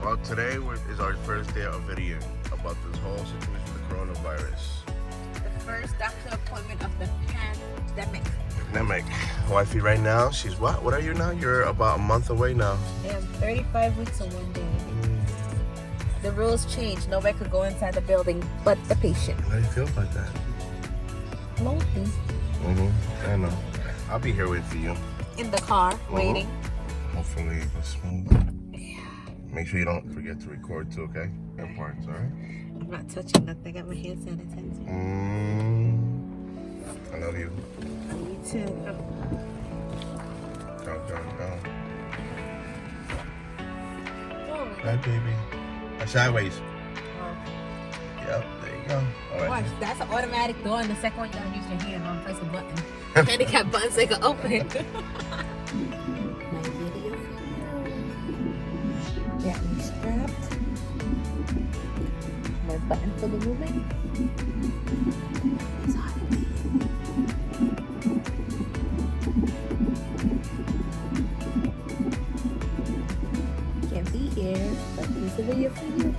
Well, today is our first day of video about this whole situation with the coronavirus. The first doctor appointment of the pandemic. Pandemic. Wifey right now, she's what? What are you now? You're about a month away now. I am 35 weeks and 1 day. The rules changed. Nobody could go inside the building but the patient. How do you feel about that? Lonely. I know. I'll be here waiting for you. In the car, waiting. Hopefully it goes smooth. Make sure you don't forget to record too, okay? That part's alright. I'm not touching nothing. I got my hand sanitizer. I love you. Me too. Go. Oh. Bye, baby. Sideways. Yep, there you go. All right. Watch, that's an automatic door, and the second one you gotta use your hand on press a button. Handicap button so you can open it. My video for you. Got me strapped. My button for the movement. It's hot. Can't be here, but here's a video for you.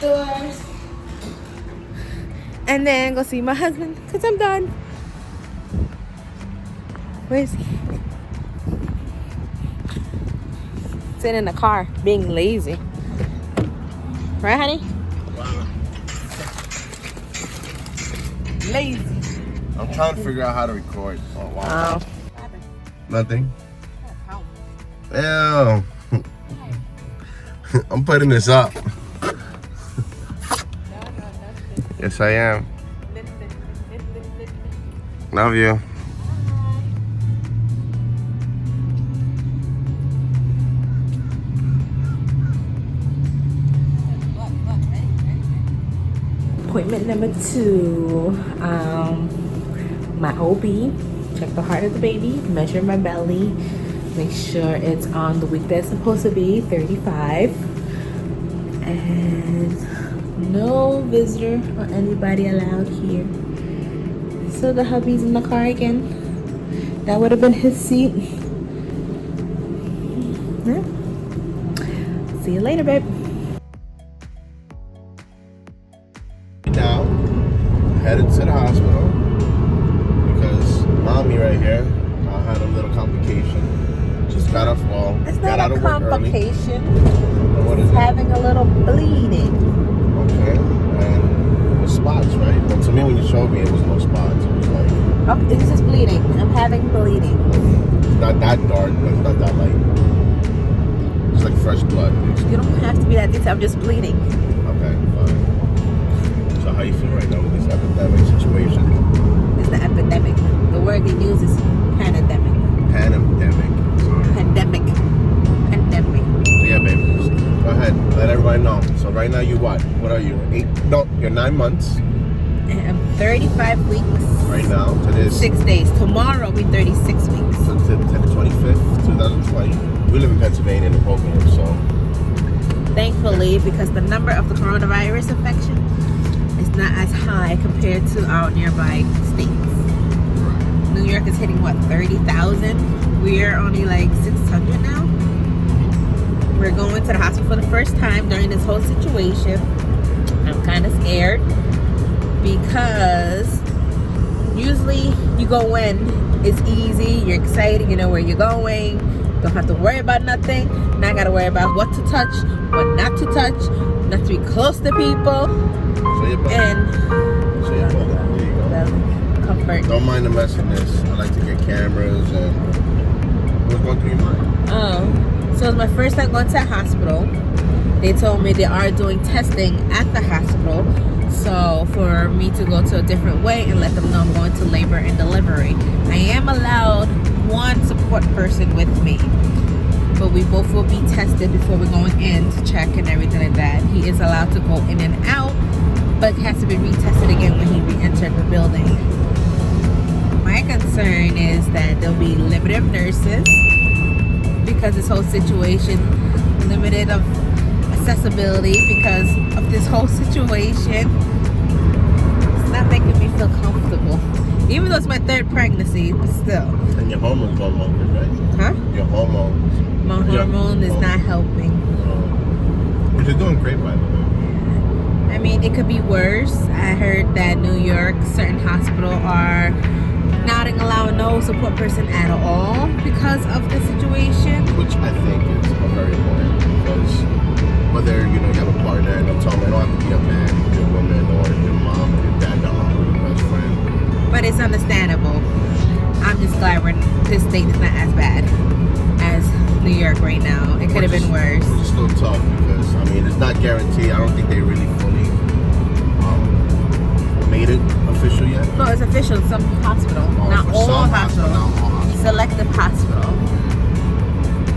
Doors. And then go see my husband because I'm done. Where is he? Sitting in the car being lazy. Right, honey? Wow. Lazy. I'm trying to figure out how to record. Oh, wow. Nothing? Ew. I'm putting this up. Yes, I am. Love you. Appointment number 2. My OB. Check the heart of the baby. Measure my belly. Make sure it's on the week that's supposed to be, 35. And no visitor or anybody allowed here. So the hubby's in the car again. That would have been his seat. Yeah. See you later, babe. Now, headed to the hospital because mommy right here had a little complication. Just got off, It's got not out a of work early. complication. What is It's it? having a little bleeding. Okay, and with spots, right? Well, to me, when you showed me, it was no spots. It was like Oh, it's just bleeding. I'm having bleeding. it's not that dark, but it's not that light. It's like fresh blood. You don't have to be that detailed. I'm just bleeding. Okay, fine. So how you feel right now with this epidemic situation? It's the epidemic. The word they use is pandemic. Pandemic. Sorry. Pandemic. Pandemic. So yeah, babe. Go ahead. Let everybody know. So right now you what? What are you? 8? No, you're 9 months. I'm 35 weeks. Right now to this. 6 days. Tomorrow will be 36 weeks. So to the 25th, 2020. We live in Pennsylvania in the program, so. Thankfully, because the number of the coronavirus infection is not as high compared to our nearby states. New York is hitting what, 30,000? We're only like 600 now. We're going to the hospital for the first time during this whole situation. I'm kind of scared because usually you go in, it's easy, you're excited, you know where you're going, don't have to worry about nothing. Now I gotta worry about what to touch, what not to touch, not to be close to people, So you're better. and So you're better. There you go. comfort. Don't mind the messiness. I like to get cameras and what's going through your mind? So it's my first time going to a hospital. They told me they are doing testing at the hospital. So for me to go to a different way and let them know I'm going to labor and delivery. I am allowed one support person with me, but we both will be tested before we're going in to check and everything like that. He is allowed to go in and out, but has to be retested again when he re-entered the building. My concern concern is that there'll be limited nurses because this whole situation, limited of accessibility because of this whole situation. It's not making me feel comfortable. Even though it's my 3rd pregnancy, but still. And your hormones going longer, right? Huh? Your hormones. My hormone is not helping. But you're doing great, by the way. I mean, it could be worse. I heard that New York, certain hospitals are not allowing no support person at all because of the situation. Which I think is very important because whether you have a partner, and I'm talking, it don't have to be a man, it could be a woman, or your mom, or your dad, your uncle, your best friend. But it's understandable. I'm just glad this state is not as bad as New York right now. It could have been worse. It's still tough because I mean it's not guaranteed. I don't think they really fully made it official yet. No, it's official. Some hospital, not all hospitals. Selective hospital.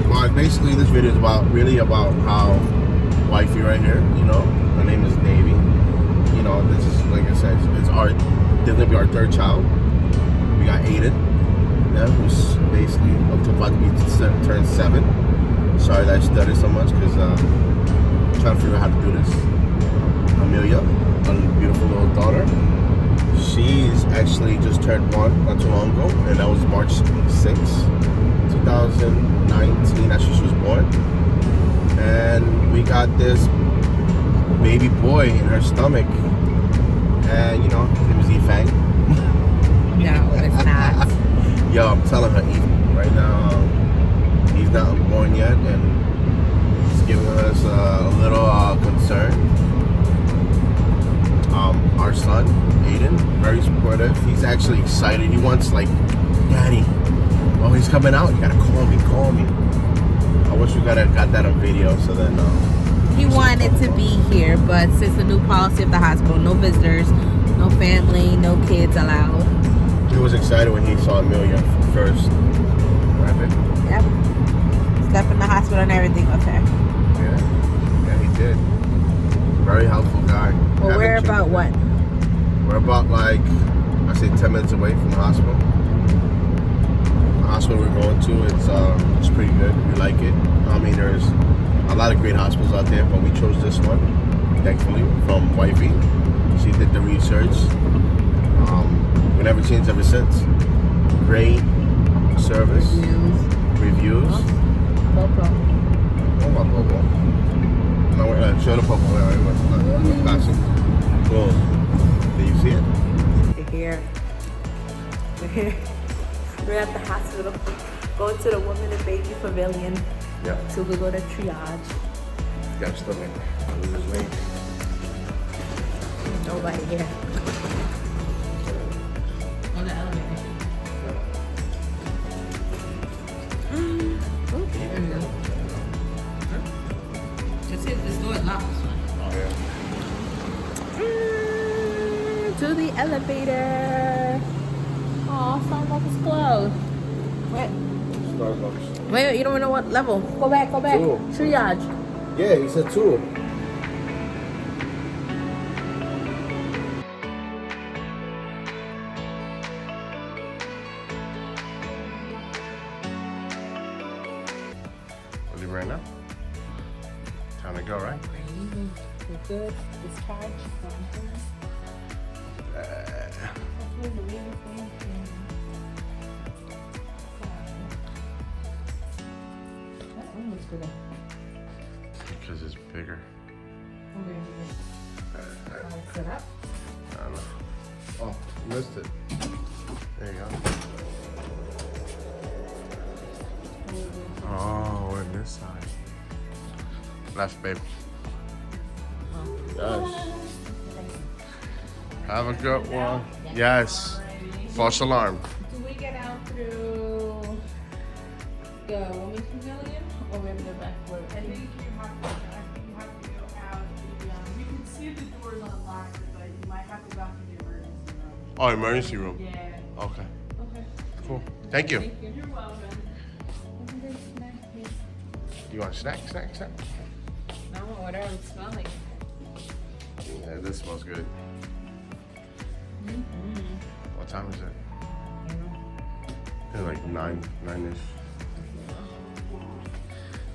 Well, basically, this video is really about how wifey right here. Her name is Navy. This is like I said, this is gonna be our 3rd child. We got Aiden, who's basically about to be turned 7. Sorry that I stuttered so much because I'm trying to figure out how to do this. Amelia, a beautiful little daughter. She's actually just turned 1 not too long ago, and that was March 6th, 2019. That's when she was born. And we got this baby boy in her stomach, and his name is Efang. No, it's not. Yo, I'm telling her, right now, he's not born yet, and it's giving us a little concern. Our son, Aiden, very supportive. He's actually excited. He wants, Daddy, oh, he's coming out. You gotta call me. I wish we got that on video, so then. He wanted to be here, but since the new policy of the hospital, no visitors, no family, no kids allowed. He was excited when he saw Amelia first. Right? Yep. Slept in the hospital and everything with her. Yeah, he did. Very helpful guy. Well, we're about what? We're about I say 10 minutes away from the hospital. The hospital we're going to, it's pretty good. We like it. I mean, there's a lot of great hospitals out there, but we chose this one, thankfully, from wifey. She did the research. We never changed ever since. Great service. Reviews. Popo. Oh, my Popo. No, show the Popo. We're passing. Boom. Did you see it? We're here. We're at the hospital. Going to the woman and baby pavilion. Yeah. So we go to triage. Got stomach. Lose weight. Nobody here. On the elevator. Just hit this door locked. Oh, yeah. To the elevator. Oh, Starbucks is closed. Wait. Starbucks. Wait, you don't know what level. Go back. 2. Triage. Yeah, he said 2. We'll leave right now. Time to go, right? We're good. Discharge. Because it's bigger. Sit up. I don't know. Oh, missed it. There you go. Oh, we're on this side. Left, babe. Yes. Have a good one. Yes. False alarm. Do we get out through the women's pavilion or we have to go back? I think you have to go out. You can see the doors unlocked, but you might have to go out to the emergency room. Oh, emergency room. Yeah. Okay. Okay. Cool. Thank you. You're welcome. You want a snack? No, whatever it smells like. Yeah, this smells good. What time is it? It's like nine-ish.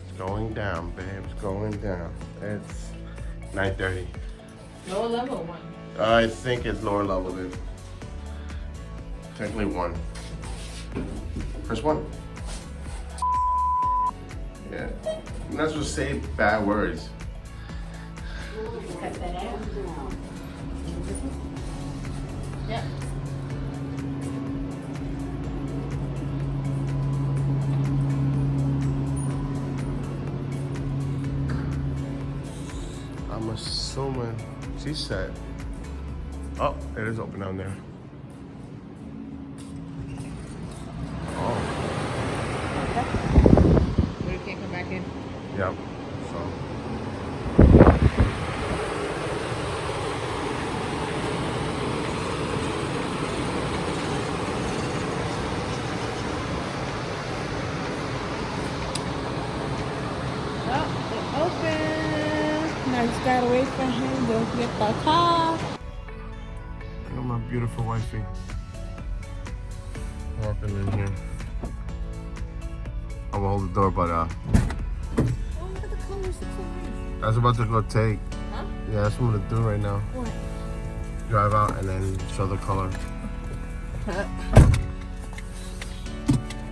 It's going down, babe. It's going down. It's 9:30. Lower level one. I think it's lower level, dude. Technically one. First one. Yeah. You're not supposed to say bad words. Cut that out. Yep. I'm assuming she said. Oh, it is open down there. Oh, But it can't come back in. yep. So. Oh, it opened. Now I just gotta wait for him to get the car. Look at my beautiful wifey. Walking in here. I'm gonna hold the door, but Oh, look at the colors. It's so nice. I was about to go take. Huh? Yeah, that's what I'm gonna do right now. What? Drive out and then show the color.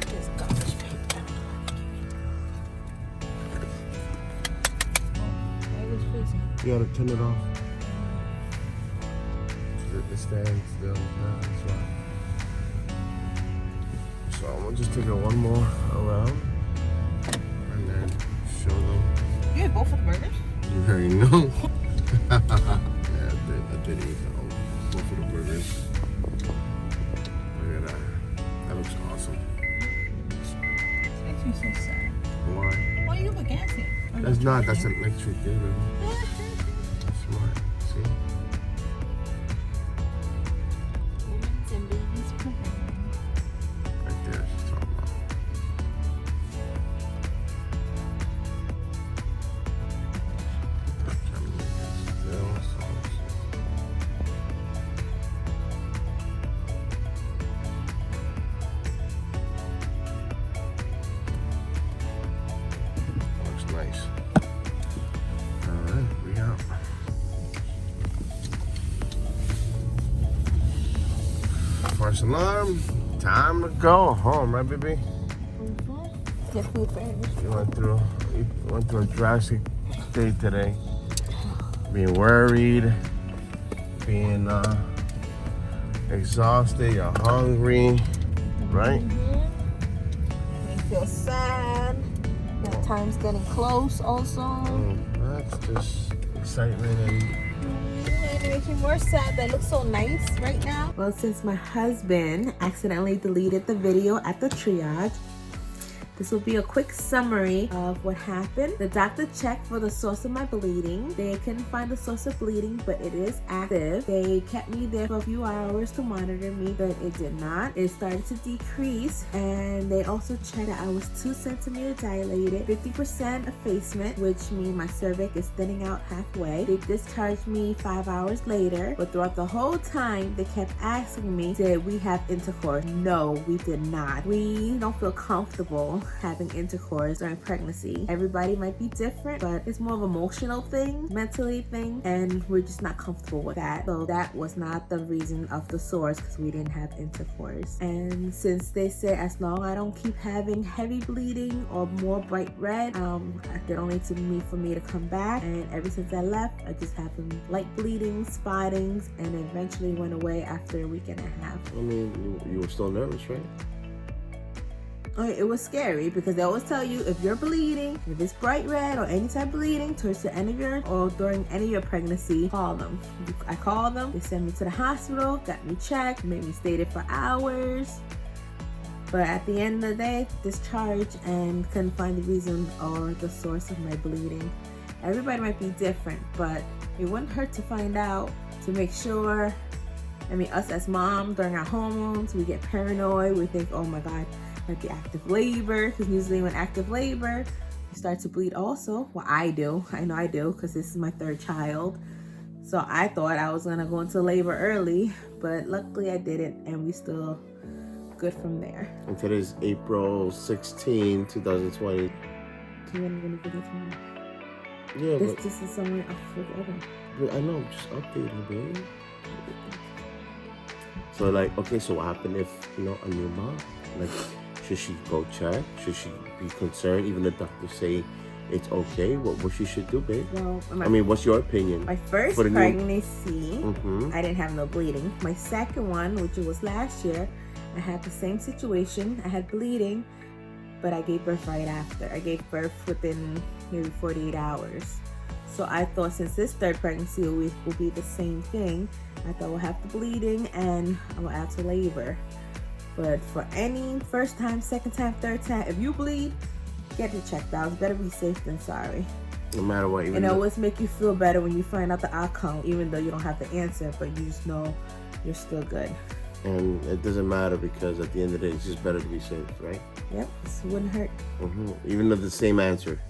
This garbage paper. Why was freezing? You gotta turn it off. It stands still. Yeah, that's right. So I'm gonna just take it one more around and then show them. You had both of the burgers? You already know. Yeah, I did eat both of the burgers. Look at that. That looks awesome. This makes me so sad. Why? Why you have a gas here? That's not. That's an electric thing, baby. Smart. See? Women's and babies program. Right there. She's talking about. Trying to make it still soft. Looks nice. Alright, we out. False alarm. Time to go home, right, baby? Get food for him. You went through a drastic day today. Being worried, being exhausted, you're hungry, right? We feel sad. That time's getting close also. That's just excitement and It makes me more sad. That looks so nice right now. Well, since my husband accidentally deleted the video at the triage, this will be a quick summary of what happened. The doctor checked for the source of my bleeding. They couldn't find the source of bleeding, but it is active. They kept me there for a few hours to monitor me, but it did not. It started to decrease, and they also checked that I was 2 centimeters dilated, 50% effacement, which means my cervix is thinning out halfway. They discharged me 5 hours later, but throughout the whole time, they kept asking me, did we have intercourse? No, we did not. We don't feel comfortable having intercourse during pregnancy. Everybody might be different, but it's more of an emotional thing, mentally thing, and we're just not comfortable with that. So that was not the reason of the source, because we didn't have intercourse. And since they say as long as I don't keep having heavy bleeding or more bright red, they don't need to meet for me to come back. And ever since I left, I just having light bleeding, spottings, and eventually went away after a week and a half. I mean, you were still nervous, right? It was scary because they always tell you if you're bleeding, if it's bright red or any type of bleeding towards the end of your or during any of your pregnancy, call them. I called them, they sent me to the hospital, got me checked, made me stay there for hours. But at the end of the day, discharged and couldn't find the reason or the source of my bleeding. Everybody might be different, but it wouldn't hurt to find out to make sure. I mean, us as moms during our hormones, we get paranoid. We think, oh my God, might be active labor, because usually when active labor you start to bleed also. Well, I know I do because this is my 3rd child, so I thought I was gonna go into labor early, but luckily I didn't, and we still good from there. And today's April 16, 2020. You want to give it to me? Yeah, This is somewhere I forget. but I know, just updating, babe. So like, okay, so what happened if, you know, a new mom? Like, should she go check? Should she be concerned? Even the doctors say it's okay. What she should do, babe? Well, I mean, what's your opinion? my first for the new- pregnancy, Mm-hmm. I didn't have no bleeding. My second one, which was last year, I had the same situation. I had bleeding, but I gave birth right after. I gave birth within maybe 48 hours. So I thought since this third pregnancy will be the same thing, I thought we'll have the bleeding and I will add to labor. But for any first time, second time, third time, if you bleed, get it checked out. It's better be safe than sorry. No matter what, even And it though- always make you feel better when you find out the outcome, even though you don't have the answer, but you just know you're still good. and it doesn't matter because at the end of the day, it's just better to be safe, right? Yep, this wouldn't hurt. Mm-hmm. Even though the same answer.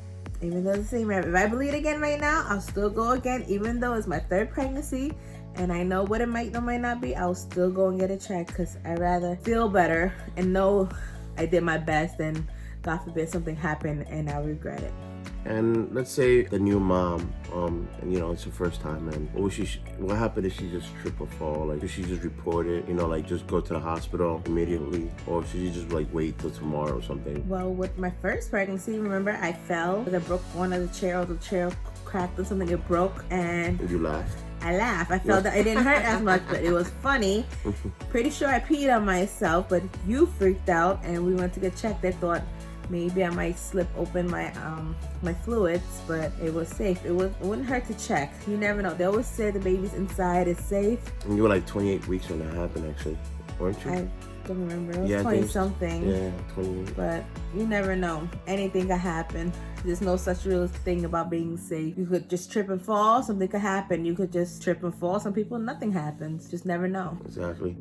Even though it's the same, if I bleed again right now, I'll still go again, even though it's my third pregnancy and I know what it might or might not be. I'll still go and get it checked because I'd rather feel better and know I did my best than, God forbid, something happened and I regret it. And let's say the new mom, and you know, it's her first time, and what happened if she just trip or fall? Like, should she just report it, you know, like just go to the hospital immediately? Or should you just like wait till tomorrow or something? Well, with my first pregnancy, remember I fell because I broke one of the chair, or the chair cracked or something, it broke, and Did you laugh? I laughed. I felt that it didn't hurt as much, but it was funny. Pretty sure I peed on myself, but you freaked out and we went to get checked. They thought maybe I might slip open my my fluids, but it was safe. It wouldn't hurt to check. You never know. They always say the baby's inside is safe. And you were like 28 weeks when that happened, actually, weren't you? I don't remember. It was Yeah, I 20 think- something. Yeah, 28. But you never know. Anything could happen. There's no such real thing about being safe. You could just trip and fall. Something could happen. You could just trip and fall. Some people, nothing happens. Just never know. Exactly.